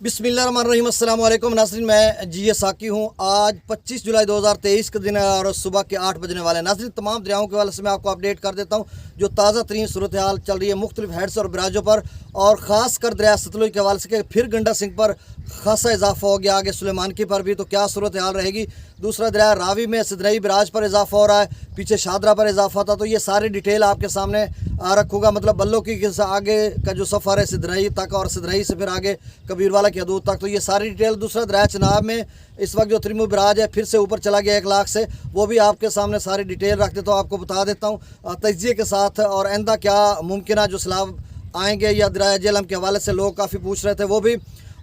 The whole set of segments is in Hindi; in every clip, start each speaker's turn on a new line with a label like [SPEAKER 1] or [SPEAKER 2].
[SPEAKER 1] बिस्मिल्लाहिर्रहमानिर्रहीम। अस्सलाम वालेकुम नाज़रीन, मैं जी साकी हूँ। आज 25 जुलाई 2023 के दिन है और सुबह के 8 बजने वाले हैं। नाज़रीन, तमाम दरियाओं के हवाले से मैं आपको अपडेट कर देता हूँ जो ताज़ा तरीन सूरत हाल चल रही है मुख्तलिफ हेड्स और बराजों पर, और ख़ास कर दरिया सतलुज के हवाले से कि फिर गंडा सिंह पर खासा इजाफा हो गया, आगे सुलेमानकी पर भी, तो क्या सूरत हाल रहेगी। दूसरा दरिया रावी में सिदनई बराज पर इजाफा हो रहा है, पीछे शादरा पर इजाफा था, तो ये सारी डिटेल आपके सामने रखूँगा। मतलब बल्लो की आगे का जो सफ़र है सिदनई तक और सिदनई से फिर आगे कबीरवाला की हदूद तक, तो ये सारी डिटेल। दूसरा दरिया चनाब में इस वक्त जो त्रिमु बराज है फिर से ऊपर चला गया 1 लाख से, वो भी आपके सामने सारी डिटेल रख देता हूँ, आपको बता देता हूँ तजिए के साथ। और आइंदा क्या मुमकिन जो सैलाब आएंगे या दरिया जेहलम के हवाले से लोग काफ़ी पूछ रहे थे वो भी।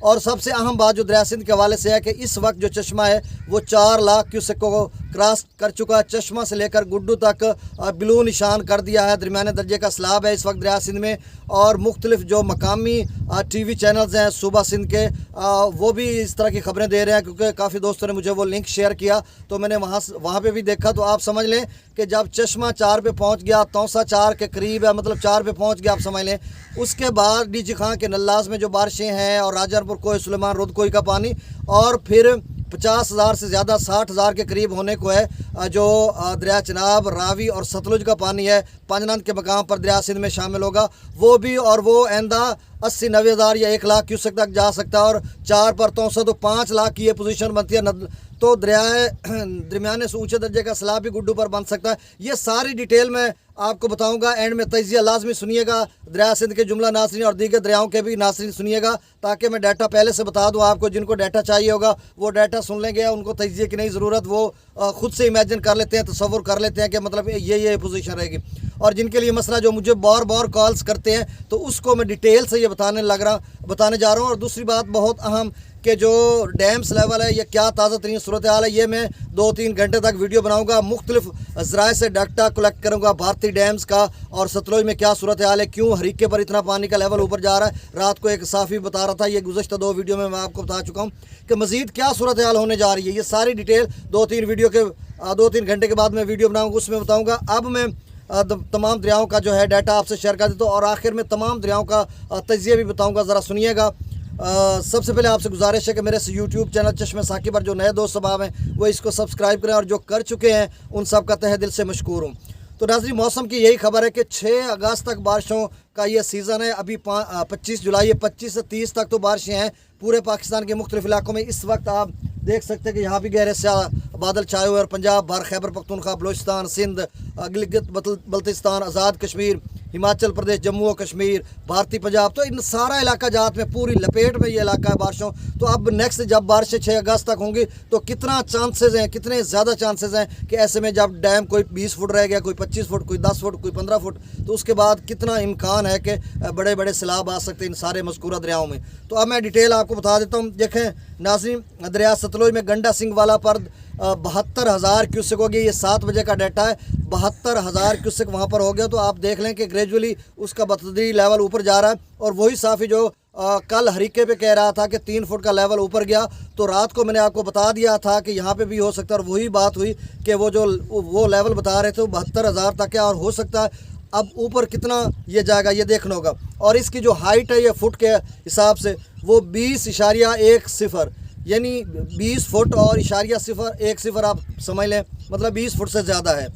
[SPEAKER 1] और सबसे अहम बात जो दरिया सिंध के हवाले से है कि इस वक्त जो चश्मा है वो 4 लाख क्यूसेक को क्रॉस कर चुका है। चश्मा से लेकर गुड्डू तक ब्लू निशान कर दिया है। दरमियाने दर्जे का सैलाब है इस वक्त दरिया सिंध में, और मुख्तलिफ जो मकामी टीवी चैनल्स हैं सूबा सिंध के वो भी इस तरह की खबरें दे रहे हैं, क्योंकि काफ़ी दोस्तों ने मुझे वो लिंक शेयर किया तो मैंने वहाँ पे भी देखा। तो आप समझ लें कि जब चश्मा 4 पे पहुँच गया, तौसा 4 के करीब है, मतलब 4 पे पहुँच गया, आप समझ लें। उसके बाद डीजी खां के नल्लास में जो बारिशें हैं और राजारपुर कोई सुलेमान रुदकोई का पानी, और फिर 50,000 से ज़्यादा 60,000 के करीब होने को है जो दरिया चनाब, रावी और सतलुज का पानी है पंजनंद के मकाम पर दरिया सिंध में शामिल होगा वो भी। और वो आइंदा 80-90 हज़ार या 1 लाख क्यूसेक तक जा सकता है, और 4 पर 300 तो 5 लाख की ये पोजीशन बनती है। तो दरमियाने से ऊंचे दर्जे का सैलाब भी गुड्डू पर बन सकता है। ये सारी डिटेल में आपको बताऊंगा। एंड में तजिया लाजमी सुनिएगा, दरिया सिंध के जुमला नासरीन और दीगर दरियाओं के भी नासरीन सुनिएगा, ताकि मैं डाटा पहले से बता दूं आपको। जिनको डाटा चाहिए होगा वो डाटा सुन लेंगे, उनको तजिए की नहीं ज़रूरत, वो खुद से इमेजिन कर लेते हैं, तसव्वुर कर लेते हैं कि मतलब ये पोजीशन रहेगी। और जिनके लिए मसला जो मुझे बार कॉल्स करते हैं तो उसको मैं डिटेल से ये बताने जा रहा हूँ। और दूसरी बात बहुत अहम कि जो डैम्स लेवल है, ये क्या ताज़ा तरीन सूरत हाल है, ये मैं 2-3 घंटे तक वीडियो बनाऊंगा। मुख्तलिफ ज़राए से डाटा कलेक्ट करूंगा भारतीय डैम्स का, और सतलुज में क्या सूरत हाल है, क्यों हरीके पर इतना पानी का लेवल ऊपर जा रहा है। रात को एक साफ़ी बता रहा था, ये गुज़श्ता 2 वीडियो में मैं आपको बता चुका हूँ कि मज़ीद क्या सूरत हाल होने जा रही है। ये सारी डिटेल 2-3 घंटे के बाद मैं वीडियो बनाऊँगा, उसमें बताऊँगा। अब मैं तमाम दरियाओं का जो है डाटा आपसे शेयर कर देता हूँ, और आखिर में तमाम दरियाओं का तजिया भी बताऊँगा, ज़रा सुनिएगा। सबसे पहले आपसे गुजारिश है कि मेरे यूट्यूब चैनल चश्मे साकी पर जो नए दोस्त सबाब हैं वो इसको सब्सक्राइब करें, और जो कर चुके हैं उन सब का तहे दिल से मशकूर हूँ। तो नाज़रीन, मौसम की यही खबर है कि 6 अगस्त तक बारिशों का ये सीज़न है। अभी 25 जुलाई है, 25 से 30 तक तो बारिशें हैं पूरे पाकिस्तान के मुख्तलिफ इलाकों में। इस वक्त आप देख सकते हैं कि यहाँ भी गहरे स्याह बादल छाए हुए, और पंजाब भर, खैबर पख्तूनख्वा, बलूचिस्तान, सिंध, गिलगित बल्तिस्तान, आज़ाद कश्मीर, हिमाचल प्रदेश, जम्मू और कश्मीर, भारतीय पंजाब, तो इन सारा इलाका जात में पूरी लपेट में ये इलाका है बारिशों। तो अब नेक्स्ट जब बारिशें 6 अगस्त तक होंगी तो कितना चांसेस हैं, कितने ज़्यादा चांसेस हैं कि ऐसे में जब डैम कोई 20 फुट रह गया, कोई 25 फुट, कोई 10 फुट, कोई 15 फुट, तो उसके बाद कितना इम्कान है कि बड़े बड़े सैलाब आ सकते हैं इन सारे मज़कूरा दरियाओं में। तो अब मैं डिटेल आपको बता देता हूँ। देखें नाज़रीन, दरिया सतलुज में गंडा सिंह वाला पर 72,000 क्यूसेक हो गया। ये 7 बजे का डाटा है, 72,000 क्यूसेक वहाँ पर हो गया। तो आप देख लें कि ग्रेजुअली उसका बतदरी लेवल ऊपर जा रहा है। और वही साफ़ी जो कल हरीके पे कह रहा था कि 3 फुट का लेवल ऊपर गया, तो रात को मैंने आपको बता दिया था कि यहाँ पे भी हो सकता है, और वही बात हुई कि वो लेवल बता रहे थे वो 72,000 तक है, और हो सकता है अब ऊपर कितना ये जाएगा ये देखना होगा। और इसकी जो हाइट है ये फुट के हिसाब से वो 20.10, यानी 20 फुट और इशारिया 0.10 आप समझ लें, मतलब 20 फुट से ज़्यादा है।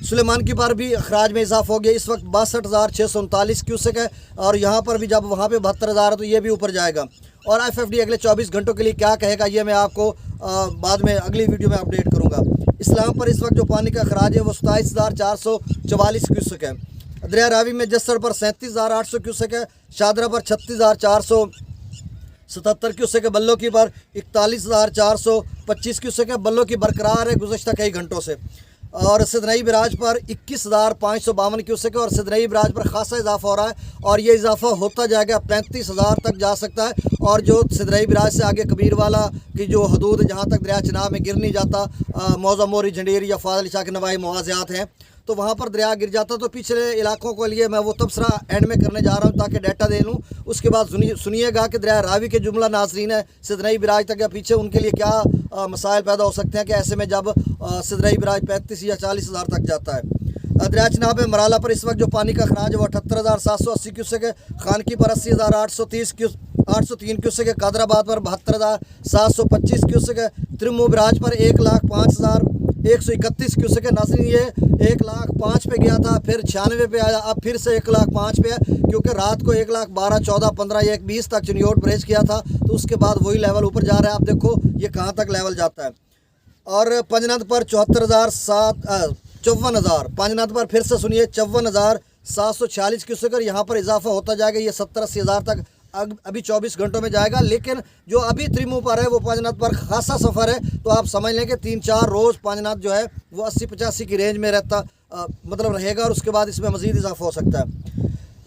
[SPEAKER 1] सुलेमानकी पर भी अखराज में इजाफा हो गया, इस वक्त 62,639 क्यूसेक है, और यहाँ पर भी जब वहाँ पे 72,000 है तो ये भी ऊपर जाएगा। और FFD अगले 24 घंटों के लिए क्या कहेगा ये मैं आपको बाद में अगली वीडियो में अपडेट करूँगा। इस्लाम पर इस वक्त जो पानी का अखराज है वो 27,444 क्यूसेक है। दरिया रावी में जस्सर पर 37,800 क्यूसेक है, शादरा पर 36,477 क्यूसेक है, बल्लो की पर 41,425 क्यूसेक है। बल्लो की बरकरार है गुज़श्ता कई घंटों से। और सिदनई बराज पर 21,552 क्यूसेक है, और सिदनई बराज पर खासा इजाफा हो रहा है, और ये इजाफा होता जाएगा, 35,000 तक जा सकता है। और जो सिदनई बराज से आगे कबीरवाला की जो हदूद जहाँ तक दरिया चनाब में गिर नहीं जाता, मौजा मोरी, झंडेरी या फाजिल शाह के नवाई मुआज़ात हैं, तो वहाँ पर दरिया गिर जाता। तो पिछले इलाकों के लिए मैं वो तबसरा एंड में करने जा रहा हूँ ताकि डाटा दे लूँ। उसके बाद सुनिएगा कि दरिया रावी के जुमला नाजरीन है सिदनई बराज तक या पीछे, उनके लिए क्या मसाइल पैदा हो सकते हैं कि ऐसे में जब सिदनई बराज 35 या 40 हज़ार तक जाता है। दरिया चनाब में मराला पर इस वक्त जो पानी का खराज है वो 78,780 क्यूसेक है। खानकी पर 80,803 क्यूसेक है। कादराबाद पर 72,725 क्यूसेक है। त्रिमू बराज पर 1,05,131 क्यूसेक है। नाज़रीन ये 1,05,000 पे गया था, फिर 96 पे आया, अब फिर से 1,05,000 पे है, क्योंकि रात को 1,12,000, 14, 15, 1,20 तक चिनियोट ब्रेज किया था, तो उसके बाद वही लेवल ऊपर जा रहा है। आप देखो ये कहाँ तक लेवल जाता है। और पंजनद पर 54,000 पंजनद पर फिर से सुनिए 54,746 क्यूसेक। यहाँ पर इजाफा होता जाएगा, ये 70-80 हज़ार तक अभी 24 घंटों में जाएगा। लेकिन जो अभी त्रिमू पर है वो पंजनाथ पर खासा सफ़र है, तो आप समझ लें कि 3-4 रोज़ पंजनाथ जो है वो 80-85 की रेंज में रहता मतलब रहेगा, और उसके बाद इसमें मज़ीद इजाफा हो सकता है।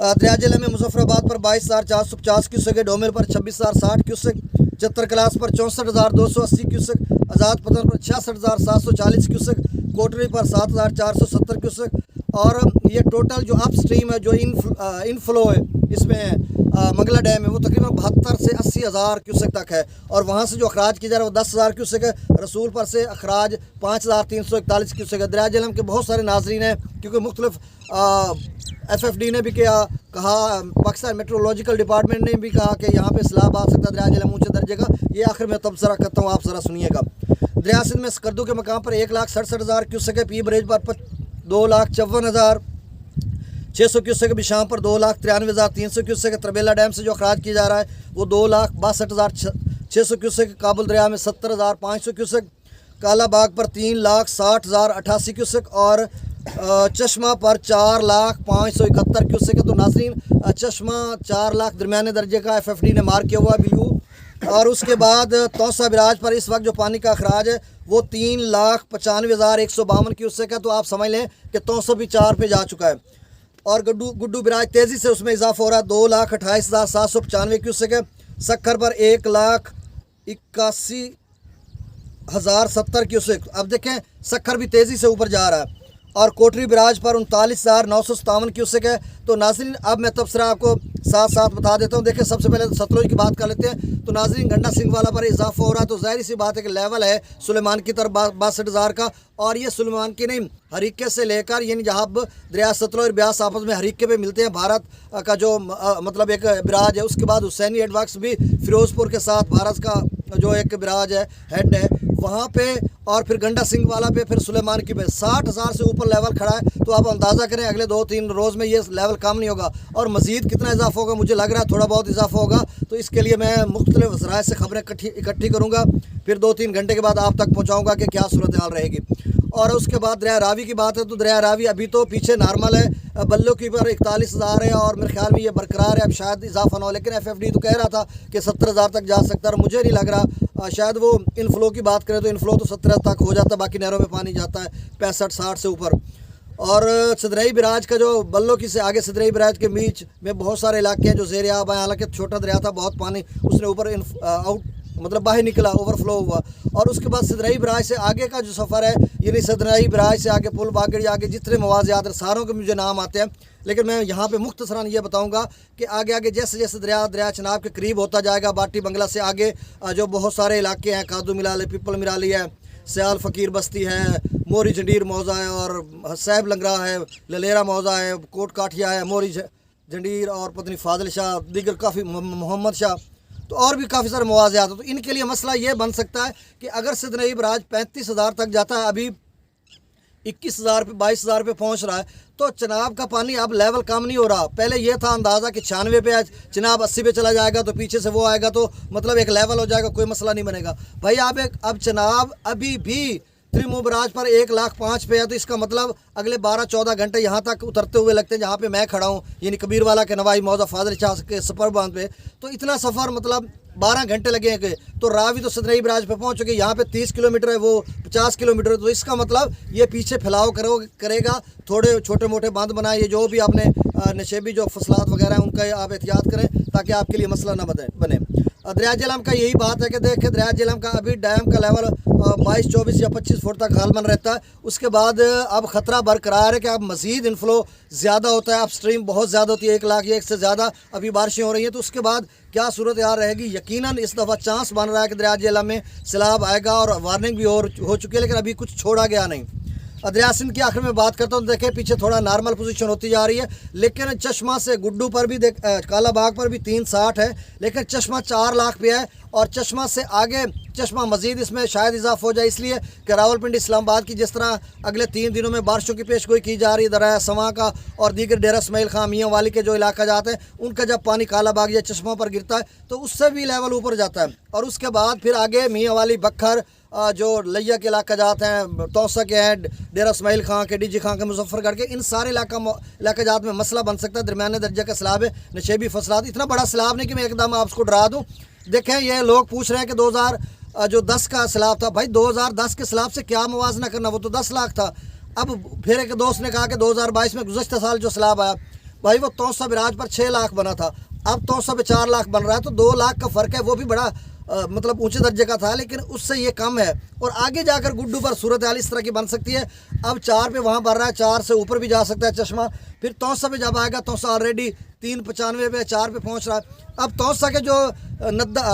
[SPEAKER 1] दरिया जिले में मुजफ्फराबाद पर 22,450 क्यूसेक, डोमेर पर 26,060 क्यूसेक, चतर क्लास पर 64,280 क्यूसेक, आज़ाद पतन पर 66,740 क्यूसेक, कोटरी पर 7,470 क्यूसेक। और ये टोटल जो अप स्ट्रीम है, जो इनफ्लो है इसमें मंगला डैम है, वो तकरीबन 72 से 80 हज़ार क्यूसेक तक है। और वहाँ से जो अखराज किया जा रहा है वो 10,000 क्यूसेक है। रसूल पर से अखराज 5,341 क्यूसेक है। दरिया जलम के बहुत सारे नाजरीन हैं, क्योंकि मुख्तलिफ FFD ने भी कहा, पाकिस्तान मेट्रोलॉजिकल डिपार्टमेंट ने भी कहा कि यहाँ पे सैलाब आ सकता है दरिया जलम ऊँचे दर्जे का। ये आखिर में तबसरा करता हूँ, आप ज़रा सुनिएगा। दरिया सिंध में स्कर्दू के मकाम पर 1,67,000 क्यूसेक है। पी बरेज पर 2,54,600 क्यूसेक, बिशाम पर 2,93,300 क्यूसेक है। तरबेला डैम से जो अखराज किया जा रहा है वो 2,62,600 क्यूसेक। काबुल दरिया में 70,500 क्यूसेक। काला बाग पर 3,60,088 क्यूसेक और चश्मा पर 4,05,71 क्यूसेक है। तो नाज़रीन चश्मा 4 लाख दरमियाने दर्जे का FFD ने मार्क किया हुआ बिल्यू। और उसके बाद तौसा बिराज पर इस वक्त जो पानी का अखराज है वो 3,95,152 क्यूसेक है। तो आप समझ लें कि तौसा भी 4 पे जा चुका है। और गुड्डू बिराज तेज़ी से उसमें इजाफा हो रहा है, 2,28,795 क्यूसेक है। सखर पर 1,81,070 क्यूसेक। अब देखें सखर भी तेज़ी से ऊपर जा रहा है। और कोटरी बिराज पर 39,957 क्यूसेक है। तो नाज़रीन अब मैं तबसरा आपको साथ साथ बता देता हूँ। देखिए सबसे पहले सतलुज की बात कर लेते हैं। तो नाज़रीन गंडा सिंह वाला पर इजाफा हो रहा है, तो ज़ाहिर सी बात है कि लेवल है सुलेमान की तरफ 62,000 का। और ये सुलेमान की नहीं, हरीके से लेकर यानी जहाँ दरिया सतलुज और ब्यास आपस में हरीके पे मिलते हैं, भारत का जो मतलब एक बिराज है, उसके बाद हुसैनी हेडवर्क्स भी फिरोज़पुर के साथ भारत का जो एक बिराज है, हेड है वहाँ पे, और फिर गंडा सिंह वाला पे, फिर सुलेमान की पे 60,000 से ऊपर लेवल खड़ा है। तो आप अंदाज़ा करें अगले 2-3 रोज़ में ये लेवल कम नहीं होगा। और मज़ीद कितना इजाफा होगा, मुझे लग रहा है थोड़ा बहुत इजाफा होगा। तो इसके लिए मैं मुख्तलिफ ज़राए से खबरें इकट्ठी करूँगा, फिर 2-3 घंटे के बाद आप तक पहुँचाऊँगा कि क्या सूरत हाल रहेगी। और उसके बाद दरिया रावी की बात है, तो दरिया रावी अभी तो पीछे नॉर्मल है, बल्लो की पर 41,000 है, और मेरे ख्याल में ये बरकरार है। अब शायद इजाफा ना हो, लेकिन FFD तो कह रहा था कि 70,000 तक जा सकता है। मुझे नहीं लग रहा, शायद वो इनफ्लो की बात करें तो इनफ्लो तो 17 तक हो जाता है, बाकी नहरों में पानी जाता है 65-60 से ऊपर। और सदरई बिराज का जो बल्लो की से आगे सदरई बिराज के बीच में बहुत सारे इलाके हैं जो ज़ेर आब हैं। हालांकि छोटा दरिया था, बहुत पानी उसने ऊपर आउट मतलब बाहर निकला, ओवरफ्लो हुआ। और उसके बाद सदरई बिराज से आगे का जो सफ़र है, यानी सदरई बिराज से आगे पुल बागड़ी आगे जितने मवाज़ियात सारों के मुझे नाम आते हैं, लेकिन मैं यहाँ पे मुख्तसरन ये बताऊँगा कि आगे आगे जैसे जैसे दरिया चनाब के करीब होता जाएगा, बाटी बंगला से आगे जो बहुत सारे इलाके हैं, कादू मिलाली, पिपल मिलाली है, सयाल फ़कीर बस्ती है, मोरी झंडीर मौज़ा है, और सैब लंगरा है, ललेरा मौज़ा है, कोट काठिया है, मोरी झंडीर और पत्नी फाजिल शाह, दीगर काफ़ी मोहम्मद शाह, तो और भी काफ़ी सारे मवाज़ियात हैं। तो इनके लिए मसला ये बन सकता है कि अगर सदरई बिराज 35,000 तक जाता है, अभी 21,000 पे 22,000 पे पहुँच रहा है, तो चनाब का पानी अब लेवल कम नहीं हो रहा। पहले ये था अंदाज़ा कि 96 पे चनाब 80 पे चला जाएगा, तो पीछे से वो आएगा तो मतलब एक लेवल हो जाएगा, कोई मसला नहीं बनेगा। भाई अब चनाब अभी भी त्रिमू बराज पर 1,05,000 पे है, तो इसका मतलब अगले 12-14 घंटे यहाँ तक उतरते हुए लगते हैं, जहाँ पे मैं खड़ा हूँ, यानी कबीरवाला के नवाई मौजा फाजिल शाह के सफ़र बांध पे। तो इतना सफ़र मतलब 12 घंटे लगेंगे। तो रावी तो सदरई बिराज पे पहुँच चुके, यहाँ पे 30 किलोमीटर है, वो 50 किलोमीटर है। तो इसका मतलब ये पीछे फैलाव करेगा, थोड़े छोटे मोटे बांध बनाए, ये जो भी आपने नशेबी जो फसलात वगैरह हैं उनका आप एहतियात करें, ताकि आपके लिए मसला ना बने। दरिया जेहलम का यही बात है कि देखिए दरिया जेहलम का अभी डैम का लेवल 22, 24 या 25 फुट तक गालबन रहता है। उसके बाद अब ख़तरा बरकरार है कि अब मज़ीद इनफ्लो ज़्यादा होता है, अब स्ट्रीम बहुत ज़्यादा होती है, 1,01,000 से ज़्यादा अभी बारिशें हो रही हैं। तो उसके बाद क्या सूरत हाल रहेगी, यकीनन इस दफ़ा चांस बन रहा है कि दरिया जेहलम में सैलाब आएगा, और वार्निंग भी हो चुकी है, लेकिन अभी कुछ छोड़ा गया नहीं। दरिया सिंध की आखिर में बात करता हूँ, देखें पीछे थोड़ा नॉर्मल पोजीशन होती जा रही है, लेकिन चश्मा से गुड्डू पर भी देख काला बाग पर भी 360 है, लेकिन चश्मा 4 लाख पे है। और चश्मा से आगे चश्मा मजीद इसमें शायद इजाफा हो जाए, इसलिए कि रावलपिंडी इस्लामाबाद की जिस तरह अगले 3 दिनों में बारिशों की पेशगोई की जा रही है, दरिया सवां का और दीगर डेरा इस्माइल खां मियाँ वाली के जो इलाका जाते हैं उनका जब पानी काला बाग या चश्मा पर गिरता है तो उससे भी लेवल ऊपर जाता है। और उसके बाद फिर आगे मियाँ वाली, बखर, जो लिया के इलाका जाते हैं, तौसा के हैं, डेरा इस्माइल खां के, डीजी खां के, मुजफ्फरगढ़ के, इन सारे इलाका जात में मसला बन सकता है। दरमियाने दर्जे का सैलाब है, नशेबी फसलात, इतना बड़ा सैलाब नहीं कि मैं एकदम आपको डरा दूँ। देखें ये लोग पूछ रहे हैं कि 2010 का सैलाब था, भाई 2010 के सैलाब से क्या मुवाजना करना, वो तो 10 लाख था। अब फिर एक दोस्त ने कहा कि 2022 में गुज़श्ता साल जो सैलाब आया, भाई वो तौसा बिराज पर 6 लाख बना था, अब तौसा पे 4 लाख बन रहा है, तो 2 लाख का फ़र्क है। वो भी बड़ा मतलब ऊंचे दर्जे का था, लेकिन उससे ये कम है। और आगे जाकर गुड्डू पर सूरत हाल इस तरह की बन सकती है। अब 4 पे वहाँ बढ़ रहा है, 4 से ऊपर भी जा सकता है चश्मा। फिर तौसा पे जब आएगा, तौसा ऑलरेडी 395 पे 4 पे पहुँच रहा है। अब तौसा के जो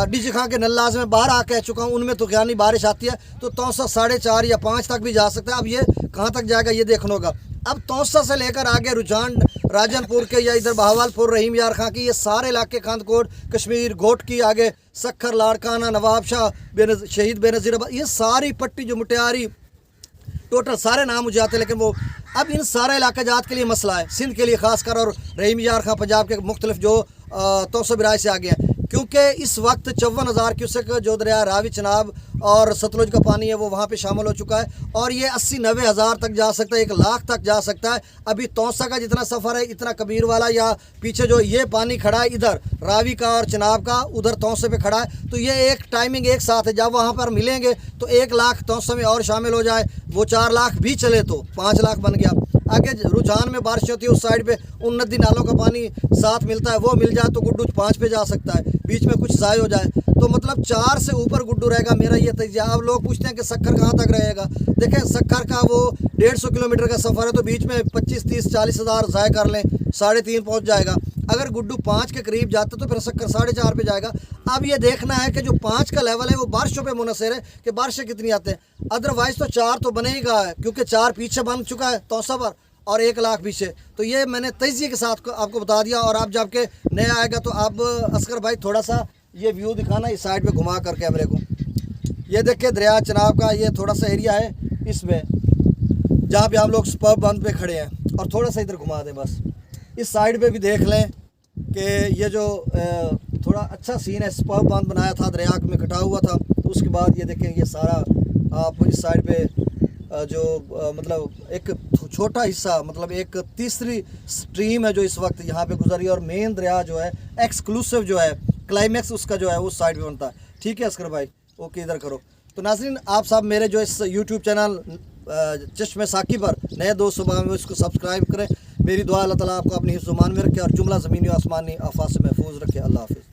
[SPEAKER 1] डीजी खां के नल्लाज में बाहर आ कह चुका हूँ, उनमें तो यानी बारिश आती है तो तौसा 4.5 या 5 तक भी जा सकता है। अब ये कहाँ तक जाएगा ये देखना होगा। अब तौसा से लेकर आगे रुझान राजनपुर के या इधर बहावलपुर, रहीम यार खां की, ये सारे इलाके, खानकोट, कश्मीर, घोट की, आगे सखर, लाड़काना, नवाब शाह, शहीद बेनज़ीर, ये सारी पट्टी जो मुटियारी, टोटल सारे नाम मुझे आते हैं, लेकिन वो अब इन सारे इलाका जात के लिए मसला है, सिंध के लिए खासकर, और रहीम यार खां पंजाब के मुख्तलिफ जो तौसा बिराज से आगे हैं, क्योंकि इस वक्त 54,000 क्यूसेक जो दरिया रावी, चनाब और सतलुज का पानी है वो वहाँ पे शामिल हो चुका है। और ये 80-90 हज़ार तक जा सकता है, 1 लाख तक जा सकता है। अभी तौसा का जितना सफ़र है, इतना कबीर वाला या पीछे जो ये पानी खड़ा है इधर रावी का और चनाब का, उधर तौसे पे खड़ा है, तो ये एक टाइमिंग एक साथ है। जब वहाँ पर मिलेंगे तो 1 लाख तौसे में और शामिल हो जाए, वो 4 लाख भी चले तो 5 लाख बन गया। आगे रुझान में बारिश होती है, उस साइड पे उन नदी नालों का पानी साथ मिलता है, वो मिल जाए तो गुड्डू 5 पे जा सकता है, बीच में कुछ ज़ाय हो जाए तो मतलब 4 से ऊपर गुड्डू रहेगा, मेरा ये तजिया। अब लोग पूछते हैं कि सक्खर कहाँ तक रहेगा। देखें सक्खर का वो 150 किलोमीटर का सफ़र है, तो बीच में 25, 30, 40 हज़ार ज़ाय कर लें, 3.5 पहुँच जाएगा। अगर गुड्डू 5 के करीब जाता तो फिर सक्खर 4.5 पे जाएगा। अब ये देखना है कि जो 5 का लेवल है वो बारिशों पे मुनसर है कि बारिशें कितनी आते हैं, अदरवाइज़ तो 4 तो बनेगा, क्योंकि 4 पीछे बन चुका है तौसा पर और 1 लाख पीछे। तो ये मैंने तजिए के साथ आपको बता दिया। और आप जबकि नया आएगा तो आप असगर भाई थोड़ा सा ये व्यू दिखाना, इस साइड पे घुमा कर कैमरे को। ये देखिए दरिया चनाब का ये थोड़ा सा एरिया है इसमें, जहाँ पे हम लोग स्पर्ब बंद पे खड़े हैं, और थोड़ा सा इधर घुमा दें बस। इस साइड पे भी देख लें कि ये जो थोड़ा अच्छा सीन है, स्पर्ब बंद बनाया था, दरिया में कटा हुआ था, तो उसके बाद ये देखें ये सारा आप इस साइड पे जो मतलब एक छोटा हिस्सा, मतलब एक तीसरी स्ट्रीम है जो इस वक्त यहाँ पे गुजरी, और मेन दरिया जो है एक्सक्लूसिव जो है क्लाइमैक्स उसका जो है उस साइड पे बनता है। ठीक है असकर भाई, ओके इधर करो। तो नाज़रीन आप सब मेरे जो इस यूट्यूब चैनल चश्मे साकी पर नए दोस्त सुबह में उसको सब्सक्राइब करें। मेरी दुआ अल्लाह ताला आपको अपनी हिफ्ज़-ओ-मान में रखे और जुमला ज़मीनी और आसमानी आफात से महफूज रखे। अल्लाह हाफ़िज़।